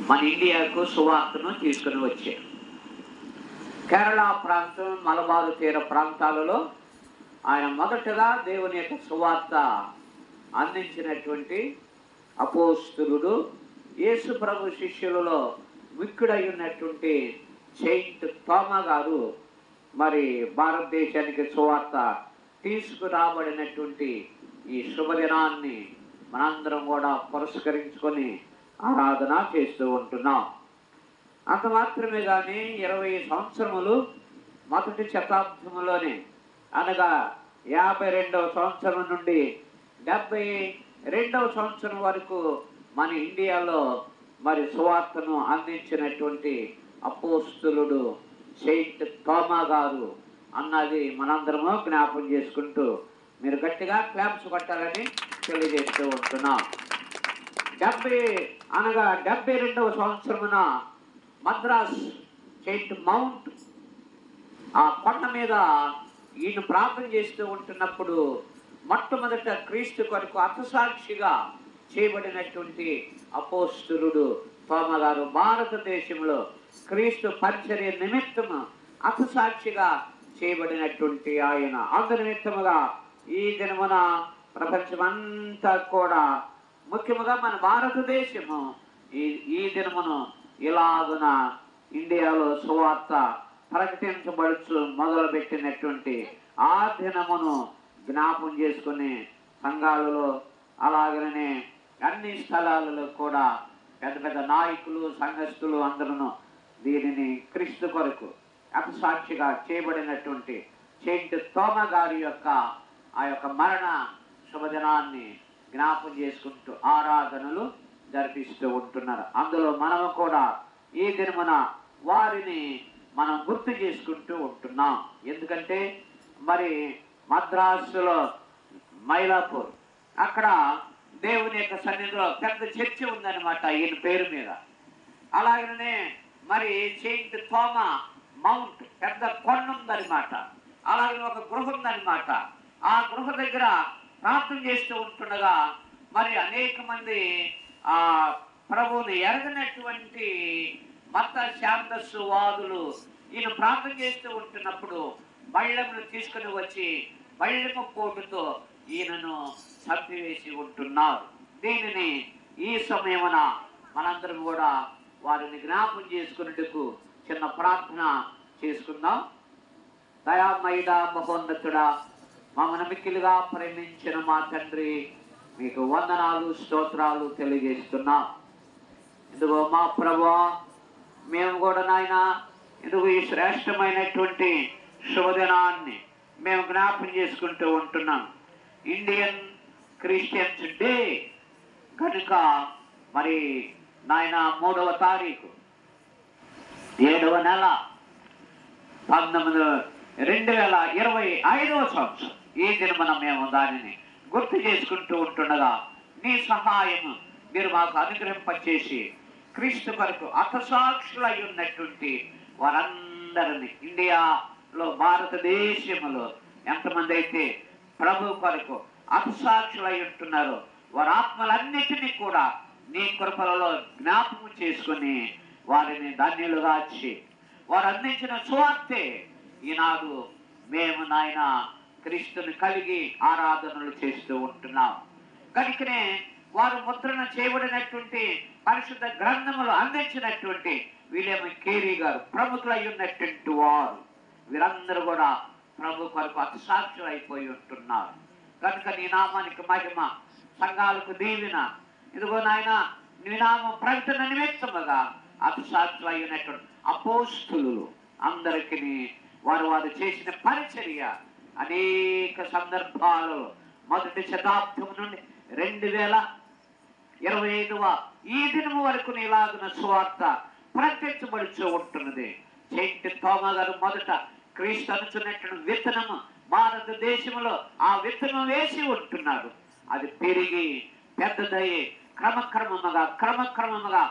మన ఇండియాకు సువార్తను తీసుకుని వచ్చారు. కేరళ ప్రాంతం, మలబారు తీర ప్రాంతాలలో ఆయన మొదటగా దేవుని యొక్క సువార్త అందించినటువంటి అపోస్తులుడు, యేసు ప్రభు శిష్యులలో ముఖ్యుడై ఉన్నటువంటి సెయింట్ థోమా గారు మరి భారతదేశానికి సువార్త తీసుకురాబడినటువంటి ఈ శుభదినాన్ని మనందరం కూడా పురస్కరించుకొని ఆరాధన చేస్తూ ఉంటున్నాం. అంత మాత్రమే కానీ 20 సంవత్సరములు మొదటి శతాబ్దంలోనే అనగా 52వ సంవత్సరం నుండి 72వ సంవత్సరం వరకు మన ఇండియాలో మరి సువార్తను అందించినటువంటి అపోస్తులుడు సెయింట్ థోమా గారు అన్నది మనందరము జ్ఞాపకం చేసుకుంటూ మీరు గట్టిగా క్లాప్స్ కొట్టాలని తెలియజేస్తూ ఉంటున్నాం. 72వ సంవత్సరమున మద్రాస్ సెయింట్ మౌంట్ ఆ కొండ మీద ఈయన ప్రార్థన చేస్తూ ఉంటున్నప్పుడు మొట్టమొదట క్రీస్తు కొరకు హతసాక్షిగా చేయబడినటువంటి అపోస్తులుడు థోమా గారు భారతదేశంలో క్రీస్తు పరిచర్య నిమిత్తము హతసాక్షిగా చేయబడినటువంటి ఆయన. అందు నిమిత్తముగా ఈ దినమున ప్రపంచమంతా కూడా ముఖ్యముగా మన భారతదేశము ఈ దినమును ఇలాగున ఇండియాలో సువార్త ప్రకటించబడుచు మొదలుపెట్టినటువంటి ఆ దినమును జ్ఞాపం చేసుకుని సంఘాలలో అలాగనే అన్ని స్థలాలలో కూడా పెద్ద పెద్ద నాయకులు, సంఘస్థులు అందరూ దీనిని క్రీస్తు కొరకు అపసాక్షిగా చేయబడినటువంటి సెయింట్ థోమా గారి యొక్క ఆ యొక్క మరణ శుభదినాన్ని జ్ఞాపం చేసుకుంటూ ఆరాధనలు జరిపిస్తూ ఉంటున్నారు. అందులో మనము కూడా ఈ దినమున వారిని మనం గుర్తు చేసుకుంటూ ఉంటున్నాం. ఎందుకంటే మరి మద్రాసులో మైలాపూర్ అక్కడ దేవుని యొక్క సన్నిధిలో పెద్ద చర్చ ఉందన్నమాట ఈయన పేరు మీద. అలాగనే మరి సెయింట్ థోమా మౌంట్ పెద్ద కొండ ఉందన్నమాట. అలాగే ఒక గృహ ఉందన్నమాట. ఆ గృహ దగ్గర ప్రార్థన చేస్తూ ఉంటుండగా మరి అనేక మంది ఆ ప్రభువుని ఎరగనటువంటి మత శాంతస్వాదులు ఈయన ప్రార్థన చేస్తూ ఉంటున్నప్పుడు బళ్ళెమును తీసుకుని వచ్చి బళ్ళెము పోటుతో ఈయనను చంపివేసి ఉంటున్నారు. దీనిని ఈ సమయమున మనందరం కూడా వారిని జ్ఞాపం చేసుకునేందుకు చిన్న ప్రార్థన చేసుకుందాం. దయామయుడా, మహోన్నతుడా, మమ్మల్ని మిక్కిలుగా ప్రేమించిన మా తండ్రి, మీకు వందనాలు, స్తోత్రాలు తెలియజేస్తున్నాం. ఇదిగో మా ప్రభువా, మేము కూడా నాయన ఇదిగో ఈ శ్రేష్టమైనటువంటి శుభదినాన్ని మేము జ్ఞాపం చేసుకుంటూ ఉంటున్నాం. ఇండియన్ క్రిస్టియన్స్ డే కనుక మరి నాయన 3వ తారీఖు 7వ నెల 2025వ సంవత్సరం ఈ దినమున మేము దానిని గుర్తు చేసుకుంటూ ఉంటుండగా నీ సహాయం మీరు మాకు అనుగ్రహింపచేసి క్రీస్తు కొరకు హతసాక్షులై ఉన్నటువంటి వారందరినీ ఇండియాలో భారతదేశంలో ఎంతమంది అయితే ప్రభు కొరకు హతసాక్షులై ఉంటున్నారో వారి ఆత్మలన్నిటినీ కూడా నీ కృపలలో జ్ఞాపకం చేసుకుని వారిని ధన్యులుగా వచ్చి వారు అందించిన సువార్తే ఈనాడు మేము నాయన క్రీస్తుని కలిగి ఆరాధనలు చేస్తూ ఉంటున్నాం. కనుకనే వారు ముద్రణ చేయబడినటువంటి పరిశుద్ధ గ్రంథములు అందించినటువంటి విలియం కేరీ గారు ప్రముఖులై ఉన్నటువంటి వారు వీరందరూ కూడా ప్రభు కొరకు హతసాక్షులు అయిపోయి ఉంటున్నారు. కనుక నీ నామానికి మహిమ, సంఘాలకు దీవెన. ఇదిగో నాయన నీ నామం ప్రకటన నిమిత్తముగా హతసాక్షులు అయినటువంటి అపోస్తులు అందరికీ వారు చేసిన పరిచర్య అనేక సందర్భాలలో మొదటి శతాబ్దం నుండి 2025వ ఈ దినము వరకు ఇలాగున సువార్త ప్రకటించబడుతూ ఉంటున్నది. సెయింట్ థోమా గారు మొదట క్రీస్తు అనుచున్నటువంటి విత్తనము భారతదేశంలో ఆ విత్తనం వేసి ఉంటున్నారు. అది పెరిగి పెద్దదయ్యి క్రమక్రమముగా